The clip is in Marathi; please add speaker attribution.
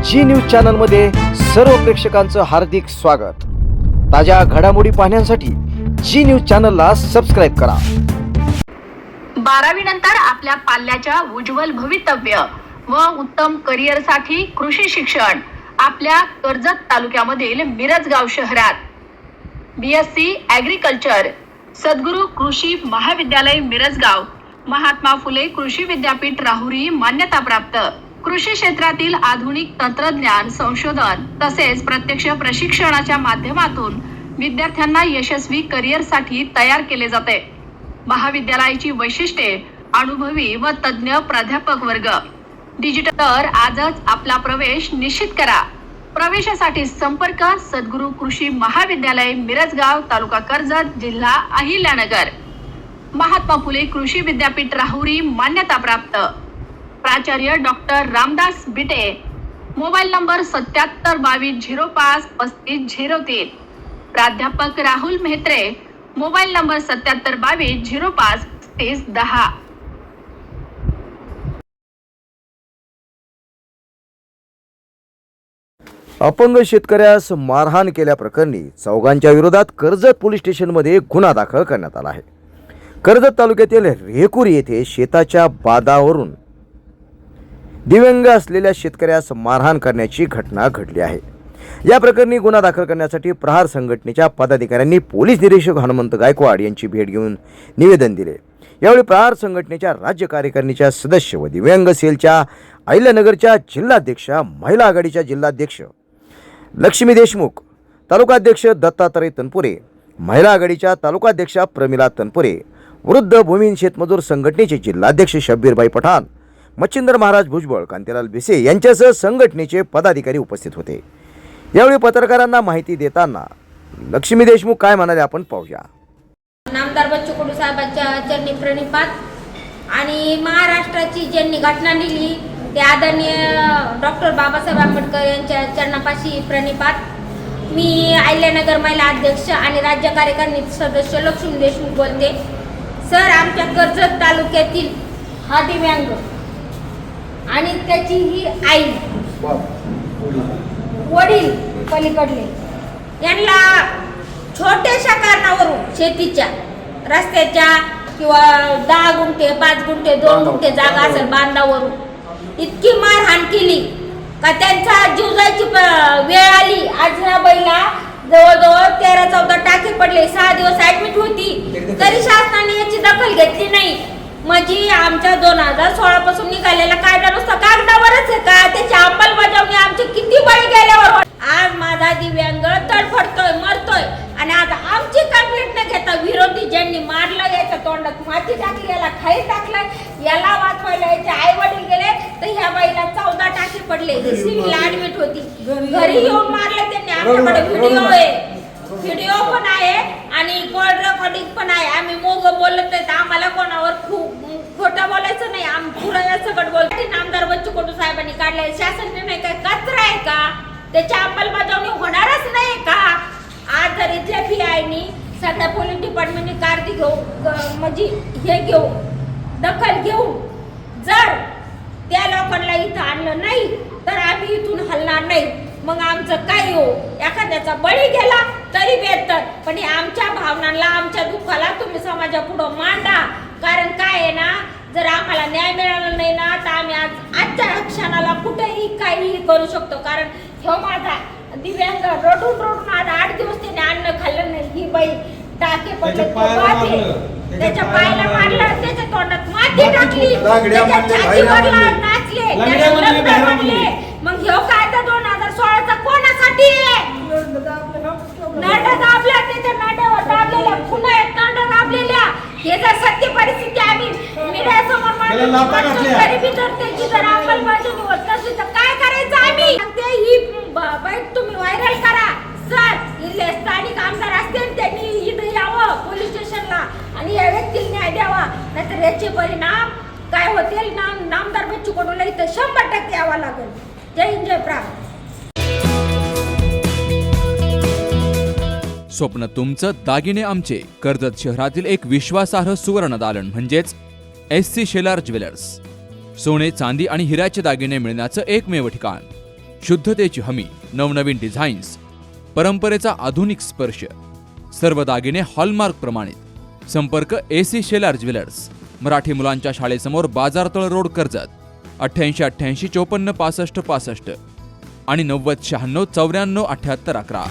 Speaker 1: जी न्यूज चॅनल मध्ये सर्व प्रेक्षकांचं हार्दिक स्वागत। ताज्या घडामोडी पाहण्यासाठी जी न्यूज चॅनलला सबस्क्राइब करा।
Speaker 2: 12वी नंतर आपल्या पाल्याच्या उज्ज्वल भवितव्य व उत्तम करिअर साठी कृषी शिक्षण आपल्या कर्जत तालुक्यामधील मिरजगाव शहरात बीएससी ॲग्रिकल्चर सद्गुरू कृषी महाविद्यालय मिरजगाव, महात्मा फुले कृषी विद्यापीठ राहुरी मान्यताप्राप्त कृषी क्षेत्रातील आधुनिक तंत्रज्ञान संशोधन तसेच प्रत्यक्ष प्रशिक्षणाच्या माध्यमातून विद्यार्थ्यांना यशस्वी करिअर साठी तयार केले जाते। महाविद्यालयाची वैशिष्ट्ये अनुभवी व तज्ञ प्राध्यापक वर्ग डिजिटल आजच आपला प्रवेश निश्चित करा। प्रवेशासाठी संपर्क सद्गुरू कृषी महाविद्यालय मिरजगाव, तालुका कर्जत, जिल्हा अहिल्यानगर, महात्मा फुले कृषी विद्यापीठ राहुरी मान्यताप्राप्त प्राचार्य डॉक्टर रामदास बिटे, मोबाईल नंबर 7722053503, प्राध्यापक राहुल मेहत्रे, मोबाईल नंबर 7722053510।
Speaker 1: अपंग शेतकऱ्यास मारहाण केल्याप्रकरणी चौघांच्या विरोधात कर्जत पोलीस स्टेशनमध्ये गुन्हा दाखल करण्यात आला आहे। कर्जत तालुक्यातील रेहकुर येथे शेताच्या बादावरून दिव्यांग असलेल्या शेतकऱ्यास मारहाण करण्याची घटना घडली आहे। या प्रकरणी गुन्हा दाखल करण्यासाठी प्रहार संघटनेच्या पदाधिकाऱ्यांनी पोलीस निरीक्षक हनुमंत गायकवाड यांची भेट घेऊन निवेदन दिले। यावेळी प्रहार संघटनेच्या राज्य कार्यकारिणीच्या सदस्य व दिव्यांग सेलच्या अहिल्यानगरच्या जिल्हाध्यक्षा, महिला आघाडीच्या जिल्हाध्यक्ष लक्ष्मी देशमुख, तालुकाध्यक्ष दत्तात्रय तनपुरे, महिला आघाडीच्या तालुकाध्यक्षा प्रमिला तनपुरे, वृद्ध भूमिहीन शेतमजूर संघटनेचे जिल्हाध्यक्ष शब्बीरभाई पठाण, मच्छिंद्र महाराज भुजबळ, कांतीलाल भिसे यांच्यासह संघटनेचे पदाधिकारी उपस्थित होते। यावेळी पत्रकारांना माहिती देताना लक्ष्मी देशमुख काय म्हणाले आपण पाहूया।
Speaker 3: नामदार बच्चू कडू साहेबांच्या चरणी प्रणिपात आणि महाराष्ट्राची ज्यांनी घटना लिहिली ते आदरणीय डॉक्टर बाबासाहेब आंबेडकर यांच्या चरणापाशी प्रणिपात। मी अहिल्यानगर महिला अध्यक्ष आणि राज्य कार्यकारिणी सदस्य लक्ष्मी देशमुख बोलते। सर, आमच्या कर्जत तालुक्यातील हा दिव्यांग आणि त्याची ही आई वडील पलीकडले यांना छोट्याशा कारणावरून शेतीच्या रस्त्याच्या किंवा 10 गुंठे 5 गुंठे 2 गुंठे जागा असेल बांधावरून इतकी मारहाण केली का त्यांचा जीव जायची वेळ आली। आज ह्या बाईला जवळजवळ 13-14 टाके पडले, 6 दिवस ऍडमिट होती, तरी शासनाने याची दखल घेतली नाही। म्हणजे आमच्या 2016 पासून निघालेला कायदा नुसता कागदावरच आहे का? त्याची अंमलबजावणी आमचे किती बळी गेल्यावर आज माझा दिव्यांग तडफडतोय, मरतोय आणि आज आमची कंप्लेंट न घेता विरोधी ज्यांनी मारलं, याच्या तोंडात माती टाकली, याला खाली टाकलंय, याला वाचवायला याचे आई वडील गेले तर ह्या बाईला 14 टाके पडले, सिव्हिल ऍडमिट होती, घरी येऊन मारले त्यांनी। आमच्याकडे व्हिडिओ पण आहे आणि कॉल रेकॉर्डिंग पण आहे। आम्ही मोग बोलत नाही, आम्हाला कोणावर खोटं बोलायचं नाही, आम्ही पुरा या सगळं बोलतो। नामदार बच्चू कडू साहेबांनी काढले शासन निर्णय काय कचरा आहे का? त्याची अंमलबजावणी होणारच नाही का? आज जर इथल्या पीआयनी सध्या पोलीस डिपार्टमेंटने कारदी म्हणजे हे घेऊन दखल घेऊन जर त्या लोकांना इथं आणलं नाही तर आम्ही इथून हलणार नाही। मग आमचं काय हो, एखाद्याचा बळी गेला तरी बेहतर, पण आमच्या भावनांना, आमच्या दुःखाला तुम्ही समाजापुढं मांडा। कारण काय आहे ना, जर आम्हाला न्याय मिळाला नाही ना तर आम्ही आजच्या क्षणाला कुठेही काहीही करू शकतो। कारण हे माझा दिव्यांग रडून आज 8 दिवस त्याने अन्न खाल्लं नाही, ही बाई टाके पडले, त्याच्या पायाला मारलं, त्याच्या तोंडात माती टाकली, त्याच्या छातीवर नाचले, मग हे कायदा 2016चा कोणासाठी आहे? नाटक दाबल्या, त्याच्या नाट्यावर दाबलेल्या पुन्हा एक नाटक दाबलेल्या। हे जर सत्य परिस्थिती आम्ही मीडियासमोर मांडली तरी जर त्याची जर अंमलबजावणी होत नसेल तर काय करायचं आम्ही? ते ही बाईट तुम्ही व्हायरल करा। सर, इथले स्थानिक आमदार असतील त्यांनी इथं यावं पोलीस स्टेशनला आणि या व्यक्तीला न्याय द्यावा, नाहीतर याचे परिणाम काय होतील? नामदार बच्चू कडूला इथं 100% यावं लागेल। जय हिंद, जय प्राण।
Speaker 4: स्वप्न तुमचं, दागिने आमचे। कर्जत शहरातील एक विश्वासार्ह सुवर्ण दालन म्हणजेच SC शेलार ज्वेलर्स। सोने, चांदी आणि हिऱ्याचे दागिने मिळण्याचं एकमेव ठिकाण। शुद्धतेची हमी, नवनवीन डिझाईन्स, परंपरेचा आधुनिक स्पर्श, सर्व दागिने हॉलमार्क प्रमाणित. संपर्क AC शेलार ज्वेलर्स, मराठी मुलांच्या शाळेसमोर, बाजारतळ रोड, कर्जत. 88 88 54 65 65 आणि 90 96 94 78 11.